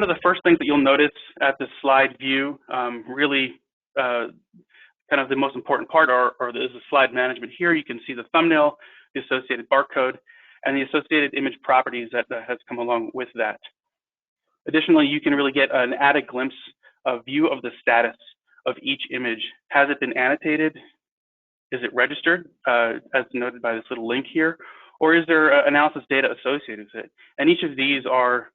one of the first things that you'll notice at the slide view, really kind of the most important part is the slide management here. You can see the thumbnail, the associated barcode, and the associated image properties that has come along with that. Additionally, you can really get an added glimpse of view of the status of each image. Has it been annotated? Is it registered, as noted by this little link here? Or is there analysis data associated with it? And each of these are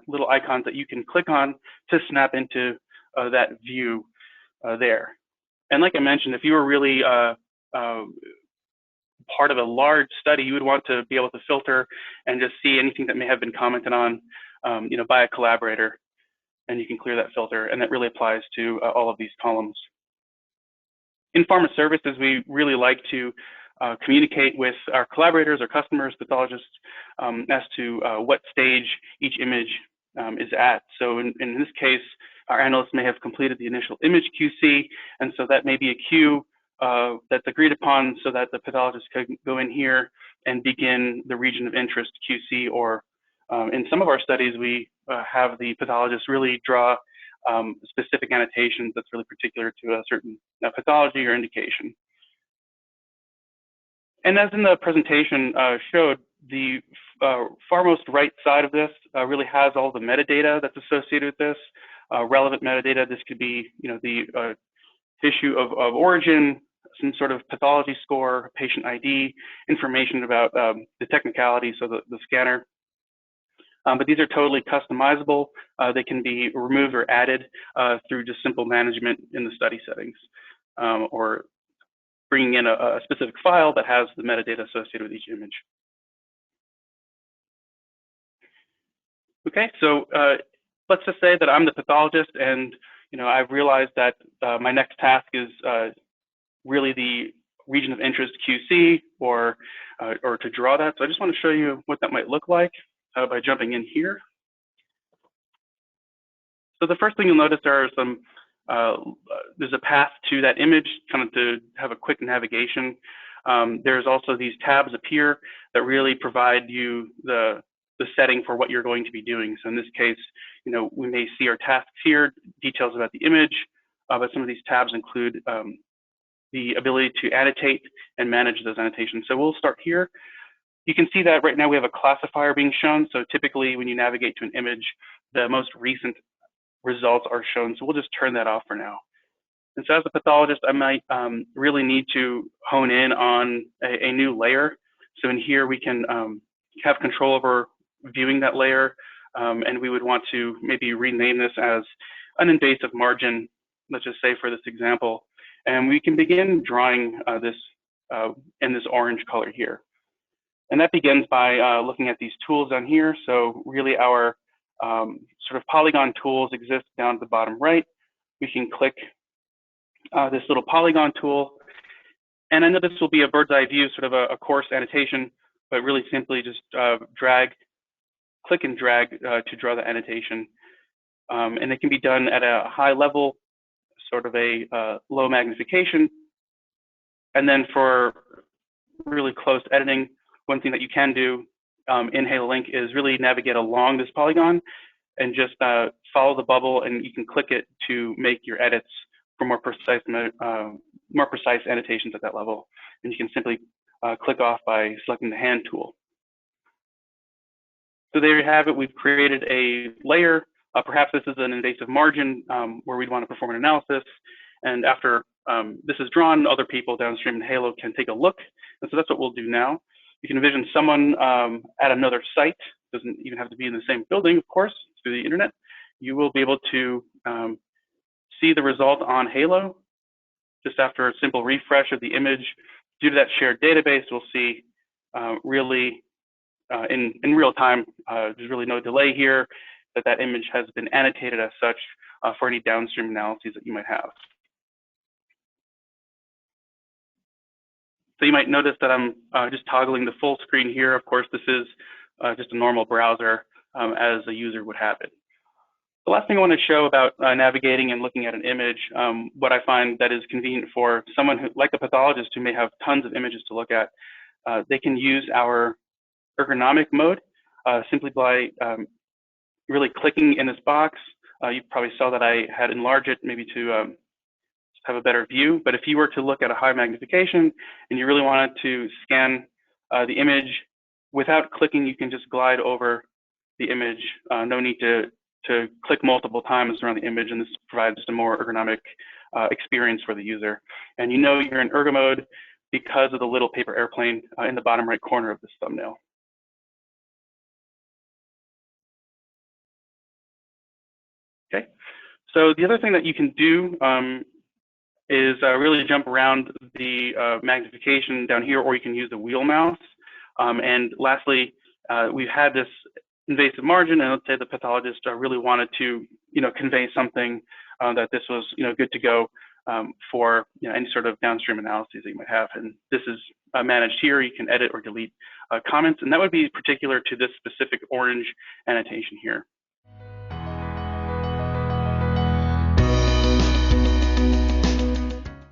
little icons that you can click on to snap into that view there. And like I mentioned, if you were really part of a large study, you would want to be able to filter and just see anything that may have been commented on by a collaborator, and you can clear that filter, and that really applies to all of these columns. In Pharma Services, we really like to communicate with our collaborators, our customers, pathologists, as to what stage each image is at. So in this case, our analysts may have completed the initial image QC, and so that may be a queue that's agreed upon so that the pathologist could go in here and begin the region of interest QC, or in some of our studies, we have the pathologist really draw specific annotations that's really particular to a certain pathology or indication. And as in the presentation showed, the farmost right side of this really has all the metadata that's associated with this, relevant metadata. This could be, the tissue of origin, some sort of pathology score, patient ID, information about the technicality, so the scanner. But these are totally customizable. They can be removed or added through just simple management in the study settings, or bringing in a specific file that has the metadata associated with each image. Okay, so let's just say that I'm the pathologist, and I've realized that my next task is really the region of interest QC, or to draw that. So I just want to show you what that might look like by jumping in here. So the first thing you'll notice there are some, there's a path to that image, kind of to have a quick navigation. There's also these tabs appear that really provide you the setting for what you're going to be doing. So in this case, we may see our tasks here, details about the image, but some of these tabs include the ability to annotate and manage those annotations. So we'll start here. You can see that right now we have a classifier being shown. So typically when you navigate to an image, the most recent results are shown. So we'll just turn that off for now. And so as a pathologist, I might really need to hone in on a new layer. So in here we can have control over viewing that layer. And we would want to maybe rename this as an invasive margin, let's just say for this example. And we can begin drawing this in this orange color here. And that begins by looking at these tools down here. So really our sort of Polygon Tools exist down at the bottom right. We can click this little Polygon tool. And I know this will be a bird's eye view, sort of a coarse annotation, but really simply just click and drag to draw the annotation. And it can be done at a high level, sort of a low magnification. And then for really close editing, one thing that you can do in HALO Link is really navigate along this polygon and just follow the bubble, and you can click it to make your edits for more precise annotations at that level. And you can simply click off by selecting the hand tool. So there you have it. We've created a layer. Perhaps this is an invasive margin where we'd want to perform an analysis. And after this is drawn, other people downstream in HALO can take a look. And so that's what we'll do now. You can envision someone at another site. Doesn't even have to be in the same building, of course, through the internet. You will be able to see the result on HALO. Just after a simple refresh of the image, due to that shared database, we'll see really in real time, there's really no delay here, that image has been annotated as such for any downstream analyses that you might have. So you might notice that I'm just toggling the full screen here. Of course, this is just a normal browser as a user would have it. The last thing I want to show about navigating and looking at an image, what I find that is convenient for someone who, like a pathologist who may have tons of images to look at, they can use our ergonomic mode simply by really clicking in this box. You probably saw that I had enlarged it maybe to have a better view. But if you were to look at a high magnification and you really wanted to scan the image without clicking, you can just glide over the image. No need to click multiple times around the image, and this provides a more ergonomic experience for the user. And you know you're in ergo mode because of the little paper airplane in the bottom right corner of this thumbnail. Okay, so the other thing that you can do is really jump around the magnification down here, or you can use the wheel mouse. And lastly, we've had this invasive margin, and let's say the pathologist really wanted to, convey something that this was, good to go for any sort of downstream analyses that you might have. And this is managed here. You can edit or delete comments, and that would be particular to this specific orange annotation here.